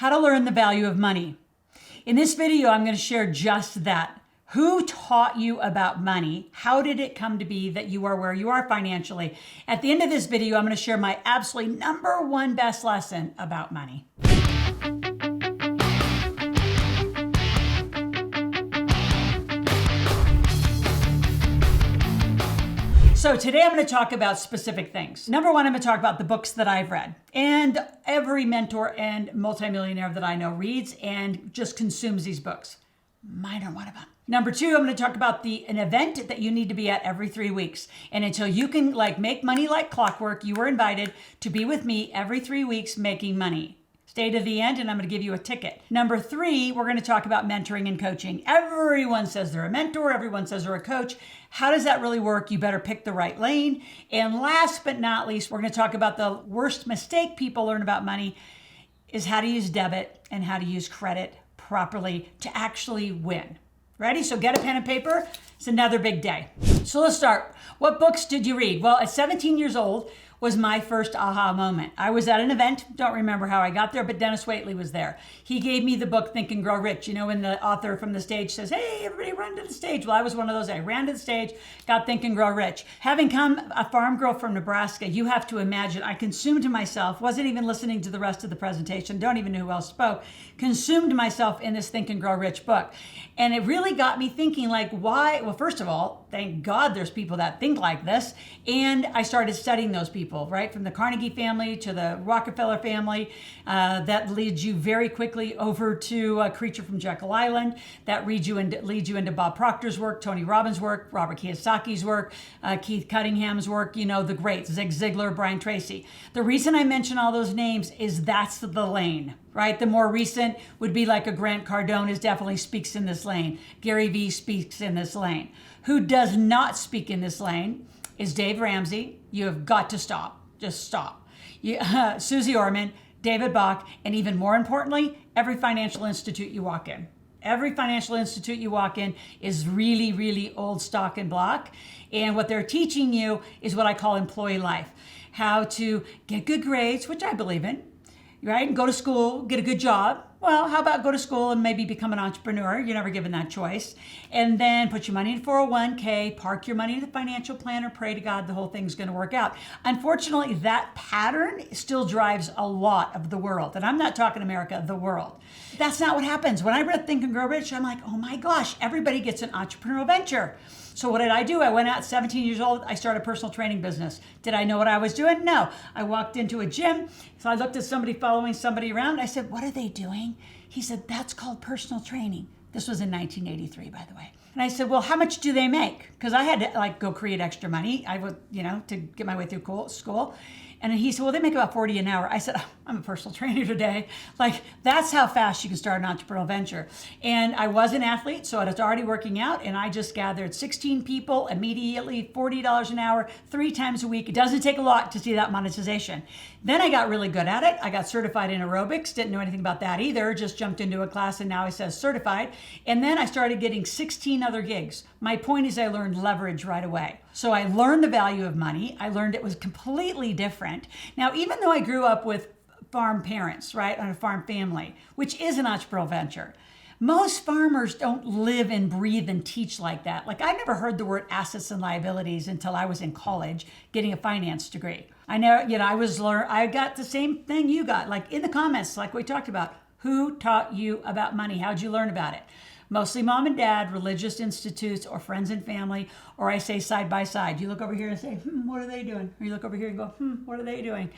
How to learn the value of money. In this video, I'm going to share just that. Who taught you about money? How did it come to be that you are where you are financially? At the end of this video, I'm going to share my absolutely number one best lesson about money. So today I'm going to talk about specific things. Number one, I'm going to talk about the books that I've read. And every mentor and multimillionaire that I know reads and just consumes these books. Mine are one of them. Number two, I'm going to talk about an event that you need to be at every 3 weeks. And until you can make money like clockwork, you are invited to be with me every 3 weeks making money. Stay to the end and I'm going to give you a ticket. Number three, we're going to talk about mentoring and coaching. Everyone says they're a mentor. Everyone says they're a coach. How does that really work? You better pick the right lane. And last but not least, we're going to talk about the worst mistake people learn about money is how to use debit and how to use credit properly to actually win. Ready? So get a pen and paper. It's another big day. So let's start. What books did you read? Well, at 17 years old was my first aha moment. I was at an event, don't remember how I got there, but Dennis Waitley was there. He gave me the book Think and Grow Rich. You know, when the author from the stage says, hey, everybody run to the stage. Well, I was one of those. I ran to the stage, got Think and Grow Rich. Having come a farm girl from Nebraska, you have to imagine I consumed myself, wasn't even listening to the rest of the presentation, don't even know who else spoke, consumed myself in this Think and Grow Rich book. And it really got me thinking why? Well, first of all, thank God there's people that think like this. And I started studying those people, right? From the Carnegie family to the Rockefeller family. That leads you very quickly over to a Creature from Jekyll Island. That leads you into Bob Proctor's work, Tony Robbins' work, Robert Kiyosaki's work, Keith Cunningham's work, the greats, Zig Ziglar, Brian Tracy. The reason I mention all those names is that's the lane, right? The more recent would be like a Grant Cardone is definitely speaks in this lane. Gary Vee speaks in this lane. Who does not speak in this lane is Dave Ramsey. You have got to stop. Just stop. Susie Orman, David Bach, and even more importantly, every financial institute you walk in. Every financial institute you walk in is really, really old stock and block. And what they're teaching you is what I call employee life. How to get good grades, which I believe in, right? And go to school, get a good job. Well, how about go to school and maybe become an entrepreneur? You're never given that choice. And then put your money in 401k, park your money in the financial planner, pray to God the whole thing's going to work out. Unfortunately, that pattern still drives a lot of the world. And I'm not talking America, the world. That's not what happens. When I read Think and Grow Rich, I'm like, oh my gosh, everybody gets an entrepreneurial venture. So what did I do? I went out 17 years old. I started a personal training business. Did I know what I was doing? No. I walked into a gym. So I looked at somebody following somebody around. I said, what are they doing? He said, that's called personal training. This was in 1983, by the way. And I said, well, how much do they make? Because I had to go create extra money. I would, to get my way through school. And he said, well, they make about 40 an hour. I said, oh, I'm a personal trainer today. That's how fast you can start an entrepreneurial venture. And I was an athlete, so I was already working out, and I just gathered 16 people immediately, $40 an hour, 3 times a week. It doesn't take a lot to see that monetization. Then I got really good at it. I got certified in aerobics, didn't know anything about that either, just jumped into a class, and now it says certified. And then I started getting 16 other gigs. My point is I learned leverage right away. So I learned the value of money. I learned it was completely different. Now, even though I grew up with farm parents, right, on a farm family, which is an entrepreneurial venture, most farmers don't live and breathe and teach like that. I never heard the word assets and liabilities until I was in college getting a finance degree. I got the same thing you got, in the comments, like we talked about. Who taught you about money? How'd you learn about it? Mostly mom and dad, religious institutes, or friends and family, or I say side by side. You look over here and say, what are they doing? Or you look over here and go, what are they doing?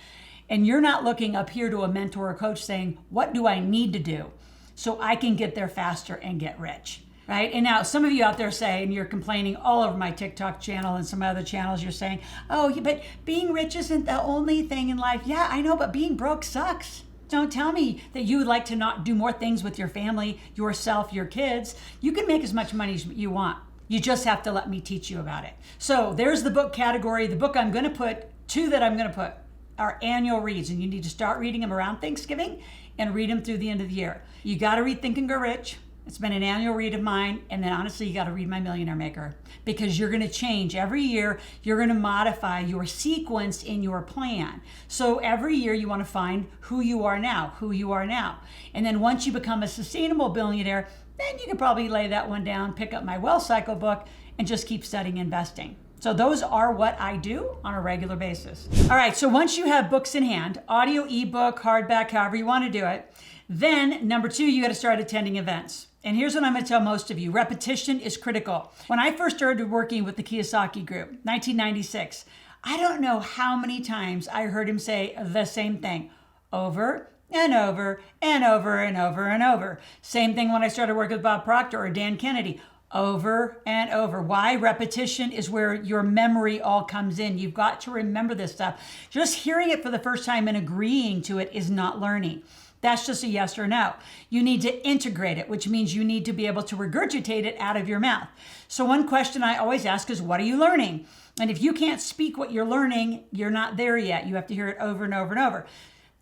And you're not looking up here to a mentor or coach saying, what do I need to do so I can get there faster and get rich, right? And now some of you out there say, and you're complaining all over my TikTok channel and some other channels, you're saying, oh, but being rich isn't the only thing in life. Yeah, I know, but being broke sucks. Don't tell me that you would like to not do more things with your family, yourself, your kids. You can make as much money as you want. You just have to let me teach you about it. So there's the book category. The book I'm going to put, 2 that I'm going to put are annual reads, and you need to start reading them around Thanksgiving and read them through the end of the year. You got to read Think and Grow Rich. It's been an annual read of mine. And then honestly, you got to read my Millionaire Maker, because you're going to change every year. You're going to modify your sequence in your plan. So every year you want to find who you are now. And then once you become a sustainable billionaire, then you can probably lay that one down, pick up my Wealth Cycle book, and just keep studying investing. So those are what I do on a regular basis. All right, so once you have books in hand, audio, ebook, hardback, however you want to do it, then number 2, you got to start attending events. And here's what I'm going to tell most of you. Repetition is critical. When I first started working with the Kiyosaki Group, 1996, I don't know how many times I heard him say the same thing over and over and over and over and over. Same thing when I started working with Bob Proctor or Dan Kennedy. Over and over. Why? Repetition is where your memory all comes in. You've got to remember this stuff. Just hearing it for the first time and agreeing to it is not learning. That's just a yes or no. You need to integrate it, which means you need to be able to regurgitate it out of your mouth. So one question I always ask is, what are you learning? And if you can't speak what you're learning, you're not there yet. You have to hear it over and over and over.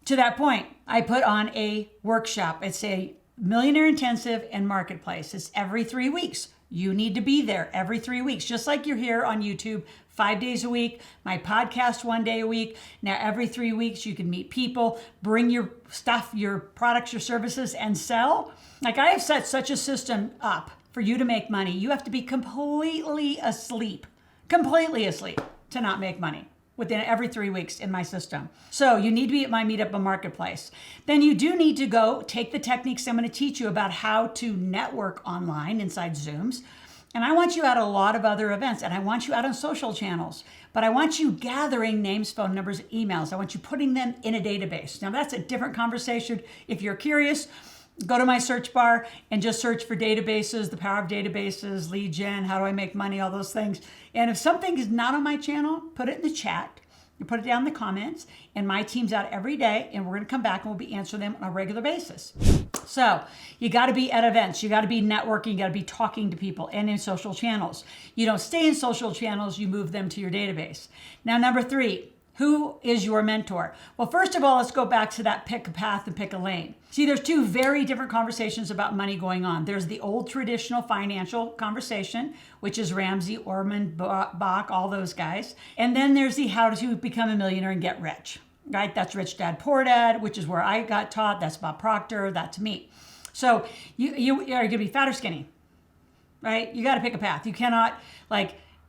To that point, I put on a workshop. It's a Millionaire Intensive and Marketplace. It's every 3 weeks. You need to be there every 3 weeks, just like you're here on YouTube 5 days a week, my podcast 1 day a week. Now, every 3 weeks, you can meet people, bring your stuff, your products, your services, and sell. Like, I have set such a system up for you to make money. You have to be completely asleep to not make money within every 3 weeks in my system. So you need to be at my Meetup and Marketplace. Then you do need to go take the techniques I'm going to teach you about how to network online inside Zooms. And I want you at a lot of other events, and I want you out on social channels, but I want you gathering names, phone numbers, emails. I want you putting them in a database. Now that's a different conversation. If you're curious, go to my search bar and just search for databases, the power of databases, lead gen, how do I make money, all those things. And if something is not on my channel, put it in the chat. You put it down in the comments, and my team's out every day, and we're going to come back and we'll be answering them on a regular basis. So you got to be at events. You got to be networking. You got to be talking to people and in social channels. You don't stay in social channels. You move them to your database. Now, number 3, who is your mentor? Well, first of all, let's go back to that pick a path and pick a lane. See, there's 2 very different conversations about money going on. There's the old traditional financial conversation, which is Ramsey, Orman, Bach, all those guys. And then there's the how to become a millionaire and get rich, right? That's Rich Dad, Poor Dad, which is where I got taught. That's Bob Proctor. That's me. So you are going to be fat or skinny, right? You got to pick a path. You cannot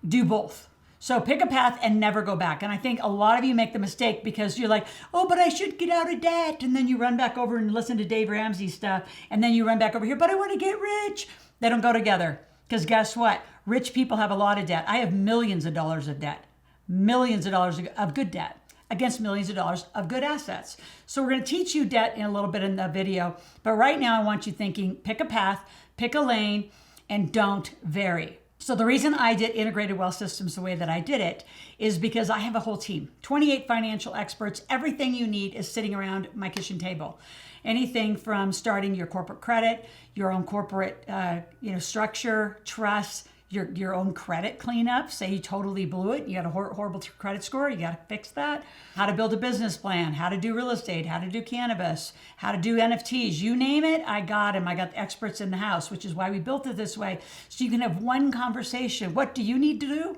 do both. So pick a path and never go back. And I think a lot of you make the mistake because you're like, oh, but I should get out of debt. And then you run back over and listen to Dave Ramsey stuff. And then you run back over here, but I want to get rich. They don't go together. Because guess what? Rich people have a lot of debt. I have millions of dollars of debt, millions of dollars of good debt against millions of dollars of good assets. So we're going to teach you debt in a little bit in the video. But right now I want you thinking, pick a path, pick a lane, and don't vary. So the reason I did integrated wealth systems the way that I did it is because I have a whole team, 28 financial experts. Everything you need is sitting around my kitchen table. Anything from starting your corporate credit, your own corporate structure, trust, your own credit cleanup. Say you totally blew it, you got a horrible credit score, you got to fix that. How to build a business plan, how to do real estate, how to do cannabis, how to do NFTs, you name it, I got them. I got the experts in the house, which is why we built it this way. So you can have one conversation. What do you need to do?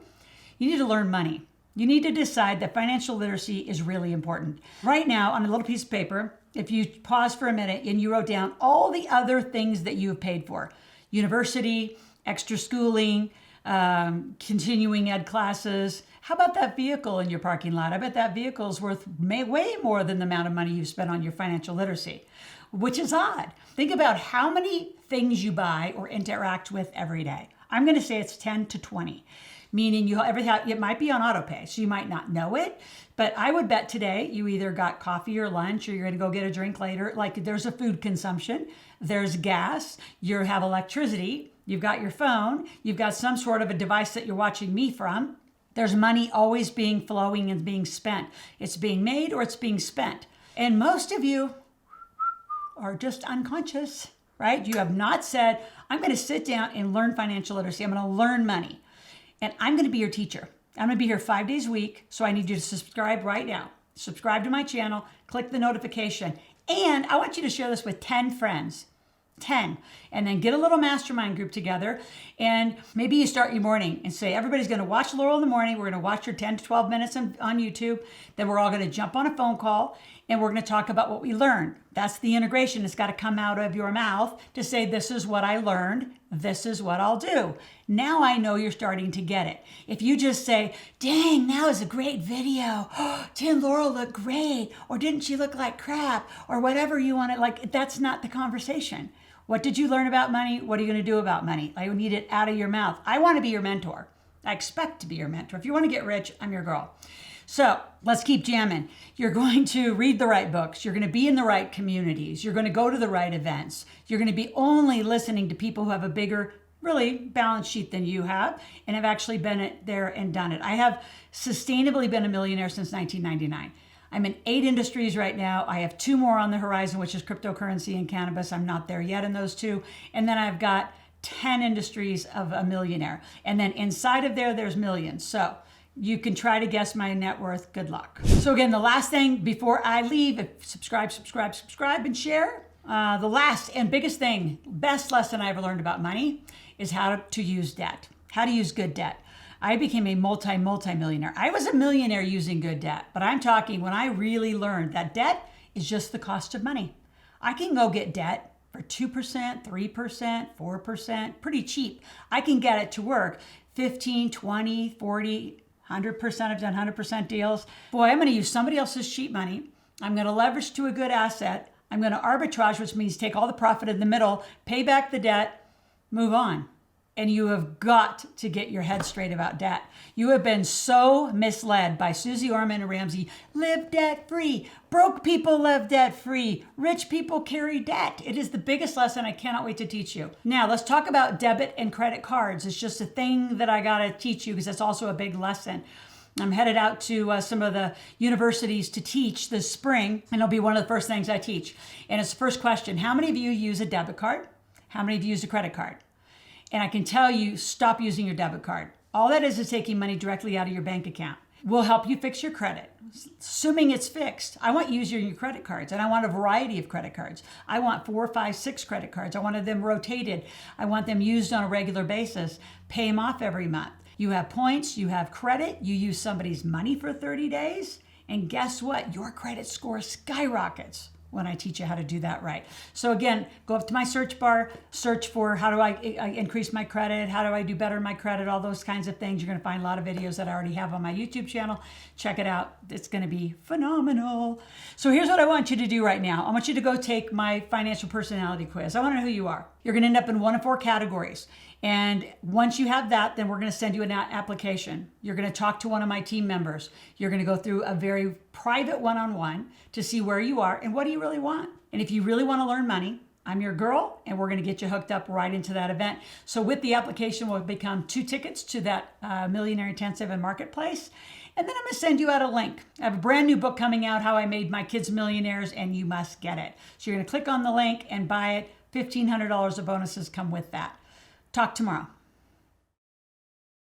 You need to learn money. You need to decide that financial literacy is really important. Right now, on a little piece of paper, if you pause for a minute and you wrote down all the other things that you have paid for, university, extra schooling, continuing ed classes. How about that vehicle in your parking lot? I bet that vehicle is worth way more than the amount of money you've spent on your financial literacy, which is odd. Think about how many things you buy or interact with every day. I'm going to say it's 10 to 20, meaning it might be on auto pay, so you might not know it, but I would bet today you either got coffee or lunch or you're going to go get a drink later. Like there's a food consumption, there's gas, you have electricity, you've got your phone, you've got some sort of a device that you're watching me from. There's money always flowing and being spent. It's being made or it's being spent. And most of you are just unconscious, right? You have not said, I'm going to sit down and learn financial literacy. I'm going to learn money. And I'm going to be your teacher. I'm going to be here 5 days a week. So I need you to subscribe right now. Subscribe to my channel, click the notification. And I want you to share this with 10 friends. 10. And then get a little mastermind group together. And maybe you start your morning and say, everybody's going to watch Loral in the morning. We're going to watch your 10 to 12 minutes on YouTube. Then we're all going to jump on a phone call and we're going to talk about what we learned. That's the integration. It's got to come out of your mouth to say, this is what I learned. This is what I'll do. Now I know you're starting to get it. If you just say, dang, that was a great video. Didn't Loral look great? Or didn't she look like crap? Or whatever you want to, like, that's not the conversation. What did you learn about money? What are you going to do about money? I need it out of your mouth. I want to be your mentor. I expect to be your mentor. If you want to get rich, I'm your girl. So let's keep jamming. You're going to read the right books. You're going to be in the right communities. You're going to go to the right events. You're going to be only listening to people who have a bigger, really balance sheet than you have and have actually been there and done it. I have sustainably been a millionaire since 1999. I'm in 8 industries right now. I have 2 more on the horizon, which is cryptocurrency and cannabis. I'm not there yet in those 2. And then I've got 10 industries of a millionaire. And then inside of there's millions. So you can try to guess my net worth. Good luck. So again, the last thing before I leave, subscribe, and share. The last and biggest thing, best lesson I ever learned about money is how to use debt, how to use good debt. I became a multi-millionaire. I was a millionaire using good debt, but I'm talking when I really learned that debt is just the cost of money. I can go get debt for 2%, 3%, 4%, pretty cheap. I can get it to work 15, 20, 40, 100%. I've done 100% deals. Boy, I'm going to use somebody else's cheap money. I'm going to leverage to a good asset. I'm going to arbitrage, which means take all the profit in the middle, pay back the debt, move on. And you have got to get your head straight about debt. You have been so misled by Susie Orman and Ramsey. Live debt free. Broke people live debt free. Rich people carry debt. It is the biggest lesson. I cannot wait to teach you. Now let's talk about debit and credit cards. It's just a thing that I got to teach you because it's also a big lesson. I'm headed out to some of the universities to teach this spring, and it'll be one of the first things I teach. And it's the first question. How many of you use a debit card? How many of you use a credit card? And I can tell you, stop using your debit card. All that is taking money directly out of your bank account. We'll help you fix your credit. Assuming it's fixed, I want you using your credit cards, and I want a variety of credit cards. I want 4, 5, 6 credit cards. I wanted them rotated. I want them used on a regular basis. Pay them off every month. You have points, you have credit, you use somebody's money for 30 days, and guess what? Your credit score skyrockets when I teach you how to do that right. So again, go up to my search bar, search for how do I increase my credit, how do I do better in my credit, all those kinds of things. You're going to find a lot of videos that I already have on my YouTube channel. Check it out. It's going to be phenomenal. So here's what I want you to do right now. I want you to go take my financial personality quiz. I want to know who you are. You're going to end up in one of 4 categories. And once you have that, then we're going to send you an application. You're going to talk to one of my team members. You're going to go through a very private one-on-one to see where you are and what do you really want. And if you really want to learn money, I'm your girl, and we're going to get you hooked up right into that event. So with the application will become 2 tickets to that Millionaire Intensive and Marketplace. And then I'm going to send you out a link. I have a brand new book coming out, How I Made My Kids Millionaires, and you must get it. So you're going to click on the link and buy it. $1,500 of bonuses come with that. Talk tomorrow.